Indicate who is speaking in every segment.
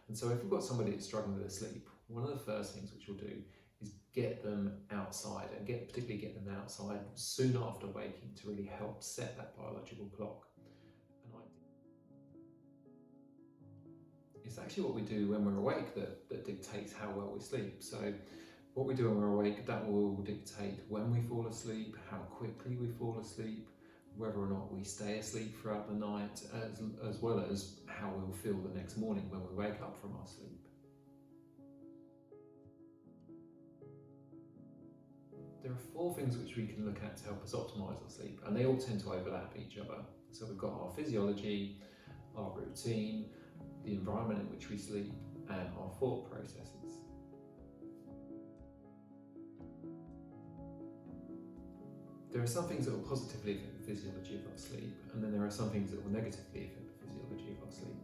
Speaker 1: And so if we've got somebody that's struggling with sleep, one of the first things which we'll do is get them outside, and particularly get them outside soon after waking to really help set that biological clock. It's actually what we do when we're awake that dictates how well we sleep. So what we do when we're awake, that will dictate when we fall asleep, how quickly we fall asleep, whether or not we stay asleep throughout the night, as well as how we'll feel the next morning when we wake up from our sleep. There are 4 things which we can look at to help us optimise our sleep, and they all tend to overlap each other. So we've got our physiology, our routine, the environment in which we sleep, and our thought processes. There are some things that will positively affect the physiology of our sleep, and then there are some things that will negatively affect the physiology of our sleep.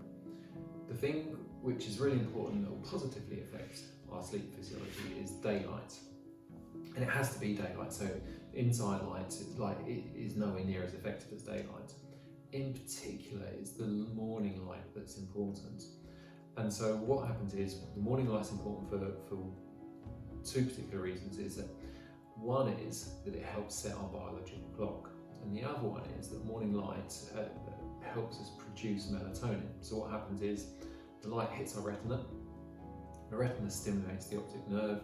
Speaker 1: The thing which is really important that will positively affect our sleep physiology is daylight. And it has to be daylight, so inside light is nowhere near as effective as daylight. In particular, it's the morning light that's important. And so what happens is, the morning light's important for 2 particular reasons. Is that one is that it helps set our biological clock, and the other one is that morning light helps us produce melatonin. So what happens is, the light hits our retina, the retina stimulates the optic nerve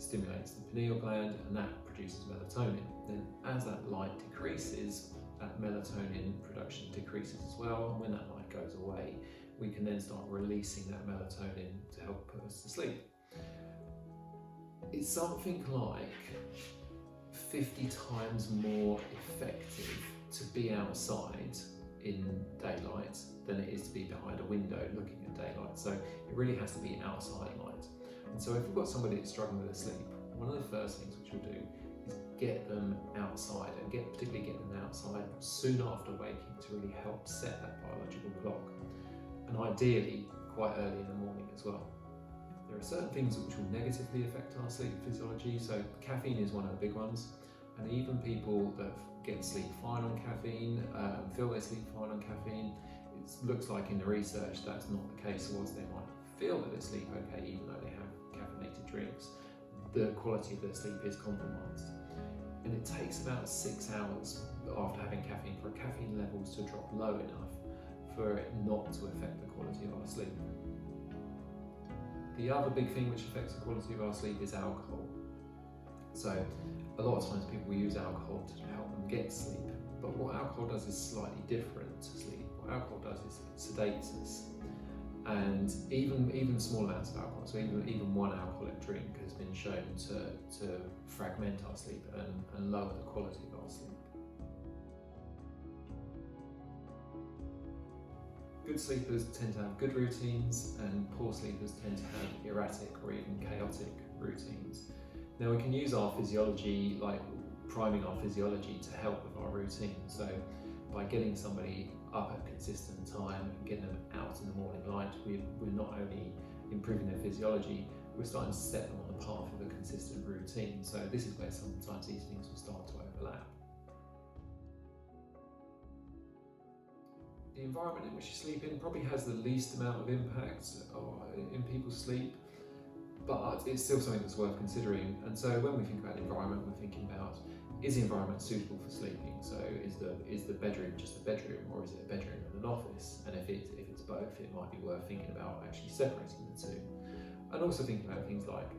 Speaker 1: stimulates the pineal gland, and that produces melatonin. Then as that light decreases, that melatonin production decreases as well, and when that light goes away, we can then start releasing that melatonin to help put us to sleep. It's something like 50 times more effective to be outside in daylight than it is to be behind a window looking at daylight. So it really has to be outside light. And so if we've got somebody that's struggling with sleep, one of the first things which we'll do is get them outside, and particularly get them outside soon after waking to really help set that biological clock, and ideally quite early in the morning as well. There are certain things which will negatively affect our sleep physiology, so caffeine is one of the big ones, and even people that get sleep fine on caffeine, feel they sleep fine on caffeine, it looks like in the research that's not the case. Whilst they might feel that they sleep okay even though they have caffeinated drinks, the quality of their sleep is compromised. And it takes about 6 hours after having caffeine for caffeine levels to drop low enough for it not to affect the quality of our sleep. The other big thing which affects the quality of our sleep is alcohol. So a lot of times people will use alcohol to help them get sleep, but what alcohol does is slightly different to sleep. What alcohol does is it sedates us. And even small amounts of alcohol, so even one alcoholic drink has been shown to fragment our sleep and lower the quality of our sleep. Good sleepers tend to have good routines, and poor sleepers tend to have erratic or even chaotic routines. Now we can use our physiology, like priming our physiology, to help with our routine. So by getting somebody up at a consistent time and getting them out in the morning light, we're not only improving their physiology, we're starting to set them on the path of a consistent routine. So this is where sometimes these things will start to overlap. The environment in which you sleep in probably has the least amount of impact in people's sleep, but it's still something that's worth considering. And so when we think about the environment, we're thinking about, is the environment suitable for sleeping? So is the bedroom just a bedroom, or is it a bedroom and an office? And if it's both, it might be worth thinking about actually separating the two. And also thinking about things like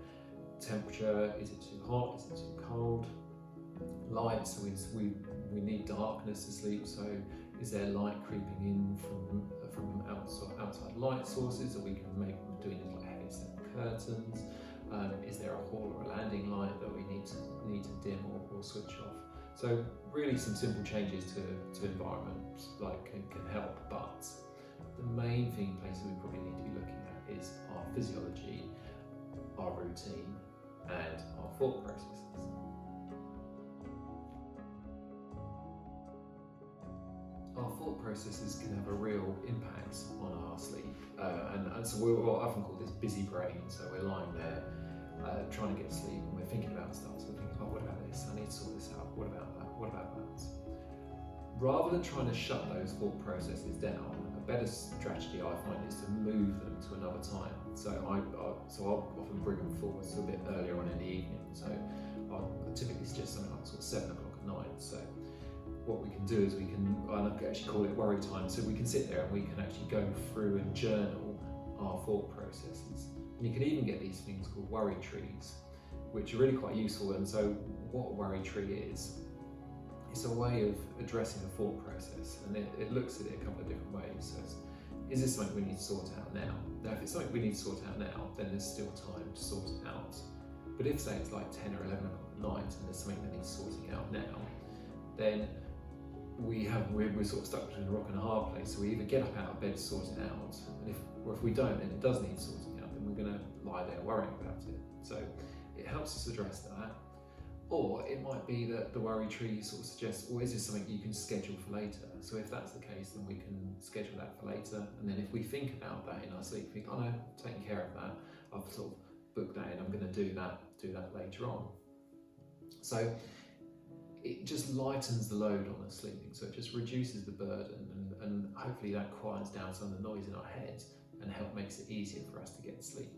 Speaker 1: temperature. Is it too hot? Is it too cold? Light, so we need darkness to sleep, so is there light creeping in from outside light sources that we can make them doing things like heavy set curtains? Is there a hall or a landing light that we need to dim or switch off? So really some simple changes to environment can help, but the main places we probably need to be looking at is our physiology, our routine, and our thought processes. Our thought processes can have a real impact on our sleep, and so we're often called this busy brain. So we're lying there trying to get sleep, and we're thinking about stuff. So we're thinking, oh, what about this? I need to sort this out. What about that? What about that? Rather than trying to shut those thought processes down, a better strategy I find is to move of time. So I'll often bring them forward a bit earlier on in the evening. So I'll typically suggest something like sort of 7 o'clock at night. So what we can do is I actually call it worry time. So we can sit there and we can actually go through and journal our thought processes. And you can even get these things called worry trees, which are really quite useful. And so what a worry tree is, it's a way of addressing a thought process, and it looks at it a couple of different ways. So is this something we need to sort out now? Now, if it's something we need to sort out now, then there's still time to sort it out. But if, say, it's like 10 or 11 o'clock at night and there's something that needs sorting out now, then we're sort of stuck between a rock and a hard place. So we either get up out of bed to sort it out, and if we don't, and it does need sorting out, then we're going to lie there worrying about it. So it helps us address that. Or it might be that the worry tree sort of suggests, well, is this something you can schedule for later? So if that's the case, then we can schedule that for later. And then if we think about that in our sleep, think, oh no, I'm taking care of that. I've sort of booked that in, I'm going to do that later on. So it just lightens the load on us sleeping. So it just reduces the burden, and hopefully that quiets down some of the noise in our heads and makes it easier for us to get to sleep.